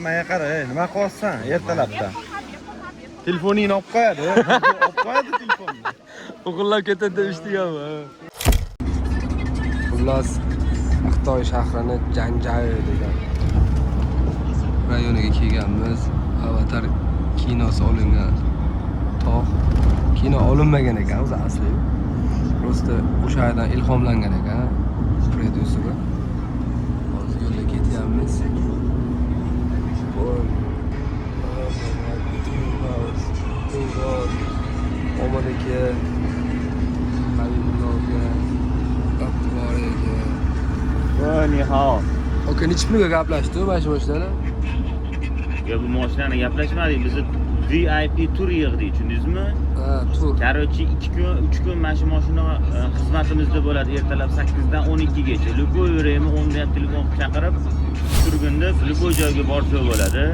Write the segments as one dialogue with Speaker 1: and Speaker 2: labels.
Speaker 1: menga qara, nima qilyapsan ertalabdan? Telefoningni olib qo'yadi. Olib qo'yadi telefonni.
Speaker 2: O'g'illar ketadi eshitganmi? Xullas, Xitoy shahrini Janjai degan rayoniga kelganmiz. Avatar kinosi olingan tog'. Kino olinmagan ekan o'zi asli. Prosta o'sha yerdan ilhomlangan ekan prodyuseri. Hozir yo'lda ketyapmiz. Omon aka, Habibullohga, Abdulloh aka.
Speaker 3: Voy, ni hao.
Speaker 2: Aka necha pulga gaplashdi mashinani?
Speaker 3: Ya bu mashinani gaplashmadik, biz VIP tur yig'dik, tushundingizmi?
Speaker 2: Ha, tur.
Speaker 3: Короче, 2 kun, 3 kun mana shu mashina xizmatimizda bo'ladi ertalab 8 dan 12 gacha. Любой время 10 dan telefon chaqirib, turganda любой joyga borsa bo'ladi.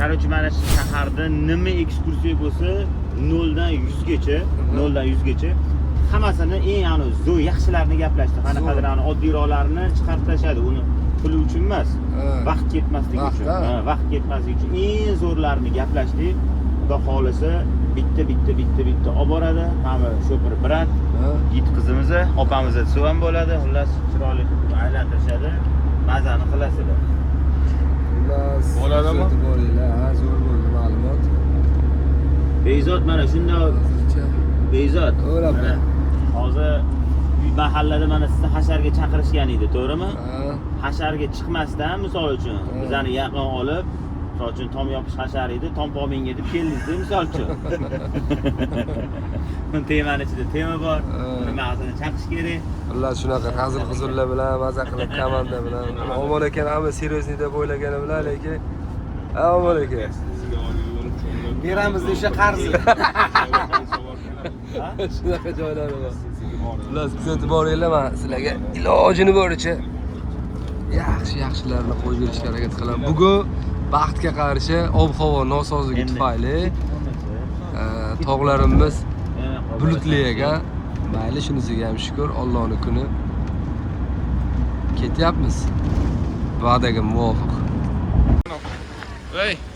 Speaker 3: Короче, mana shu shaharda nima ekskursiya bo'lsa, 0 dan 100 gacha, 0 dan 100 gacha hammasini eng zo'r yaxshilarini gaplashdi. Qanaqadir oddiyroqlarni chiqarib tashladi. Uni puli uchun emas, vaqt ketmasligi uchun. Vaqt ketmasligi uchun eng zo'rlarini gaplashdik. Xudo xolisa bitta olib boradi. Hamma shofir brat, yigit qizimiz, opamiz suv ham bo'ladi. Xullas chiroyli aylantirishadi. Mazani qilasizlar.
Speaker 2: Xullas
Speaker 3: bo'ladimi?
Speaker 2: Ha, zo'r bo'ldi ma'lumot.
Speaker 3: Beyzod mana shunda Beyzod.
Speaker 2: Mana
Speaker 3: hozir mahallada mana sizni hasharga chaqirishgan edi, to'g'rimi? Hasharga chiqmasdan, misol uchun, bizani yaqin olib, misol uchun tom yopish hashar edi, tom pomenga deb keldingiz, misol uchun. Temani ichida tema bor, nimani chaqish kerak.
Speaker 2: Xullas shunaqa hazil-huzullar bilan, maza qilib komanda bilan. Omon aka hamma seriozniy deb o'ylagani bilan, lekin Omon aka
Speaker 1: Beramiz o'sha qarzni.
Speaker 2: Shunaqa joylari bor. Xullas kuzatib boringlar, men sizlarga ilojini boricha yaxshilarni qo'yib berishga harakat qilaman. Bugun baxtga qarshi ob-havo nosozligi tufayli tog'larimiz bulutli ekan. Mayli, shunisiga ham shukr, Allohning kuni. Ketyapmiz. Va'daga muvofiq.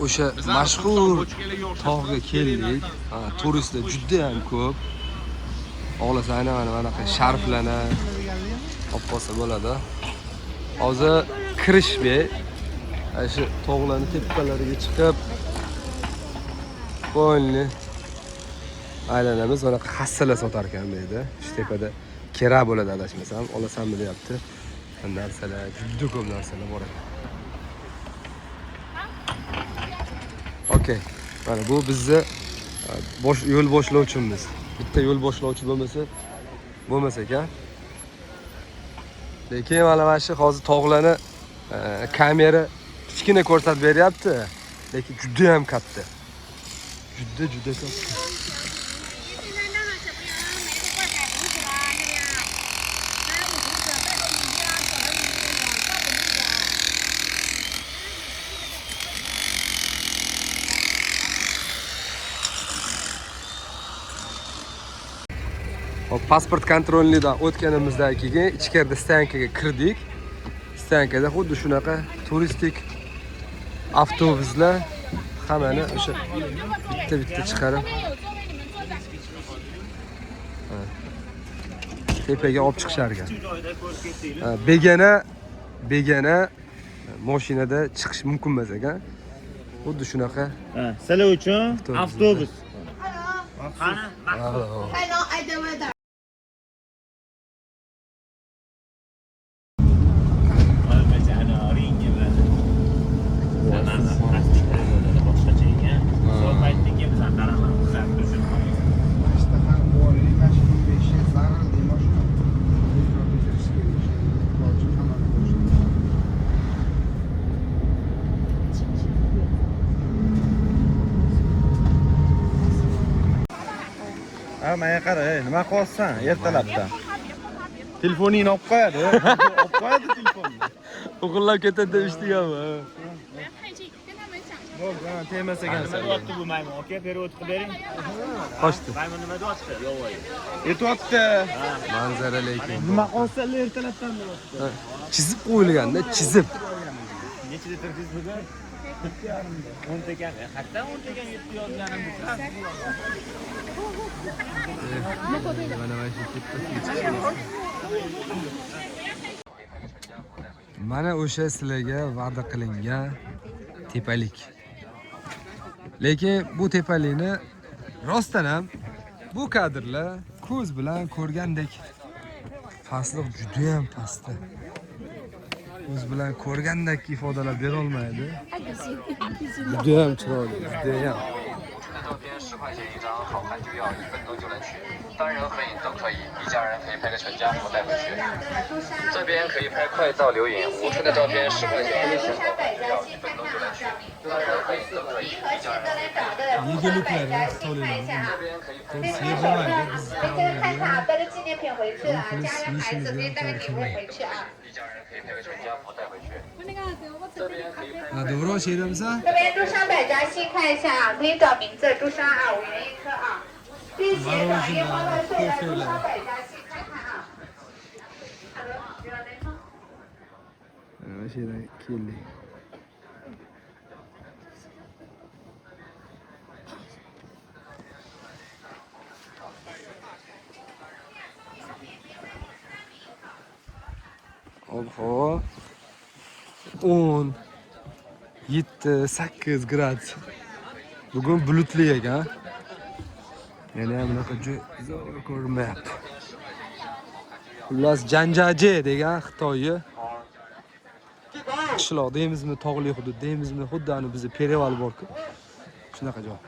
Speaker 2: O'sha mashhur tog'ga keldik. Turistlar juda ham ko'p. Xohlasa aynan mana bunaqa sharflarni olib qolsa bo'ladi. Hozir kirishbe shu tog'larning tepalariga chiqib qo'lni aylanamiz. Mana hassalar sotar ekan bu yerda. Shu tepada kera bo'ladi adashmasam, olasanmi deyapti. Narsalar, juda ko'p narsalar bor ekan. Okey. Mana bu bizni yo'l boshlovchimiz. Bitta yo'l boshlovchi bo'lmasa ekan. Lekin mana shu hozir tog'larni kamera kichkina ko'rsatib beryapti, lekin juda ham katta. Juda katta. Pasport kontrolnidan o'tganimizdan keyin ichkarida stansiyaga kirdik. Stansiyada xuddi shunaqa turistik avtobuslar hammani o'sha bitta chiqarib tepaga olib chiqishar ekan. Begona mashinada chiqish mumkin emas ekan. Xuddi shunaqa.
Speaker 3: Sizlar uchun avtobus. Qani?
Speaker 1: Menga qara, nima qilyapsan ertalabdan? Telefoningni olib qo'yadi. Olib qo'yadi telefonni.
Speaker 2: O'g'illar ketadi deb eshitganmi?
Speaker 1: Bo'ldi, temasa ekansan.
Speaker 3: Nima deyapti bu maymun? Aka, perevod qilib bering.
Speaker 2: Qochdi.
Speaker 3: Maymun nima deyapti? Yo'q.
Speaker 1: Yetyapti.
Speaker 2: Manzara lekin.
Speaker 1: Nima qilsanlar ertalabdan deyapti.
Speaker 2: Chizib qo'yilganda, chizib.
Speaker 3: Necha litr tez bugun? 10 ekan. Hatto 10 ekan 7 yozganim bilan.
Speaker 2: Mana mana shu tepasini mana o'sha sizlarga va'da qilingan tepalik. Lekin bu tepalikni rostdan ham bu kadrlar ko'z bilan ko'rgandek pastlik juda ham pastda. Ko'z bilan ko'rgandek ifodalab bera olmaydi. Juda ham chiroyli, juda ham.
Speaker 4: 照片10块钱一张，好看就要1分钟就能取，单人合影都可以，一家人可以拍个全家福带回去。这边可以拍快照留影，5寸的照片10块钱一张，好看就要1分钟就能取，单人合影都可以，一家人可以拍个全家福带回去。这边可以拍快照留影，
Speaker 5: 这个看看，带着纪念品回去啊，家人孩子可以带个礼物回去啊。
Speaker 4: 一家人可以拍个全家福带回去。这边可以拍。
Speaker 2: To'g'ri she'rimiz.
Speaker 5: 这边珠商百家细看一下啊，可以找名字，珠商啊，5元1颗啊。并且找樱花万岁的珠商百家细看看啊。好的，不要累。
Speaker 2: Mana she'rdan keldik. Ob-havo 10, 7, 8 gradus. Bugun bulutli ekan. Yana ham bunaqa zo'r ko'rinmayapti. Xullas Janjaji degan Xitoyni qishloq deymizmi, tog'li hudud deymizmi, xuddi ana bizda Pereval bor-ku. Shunaqa joy.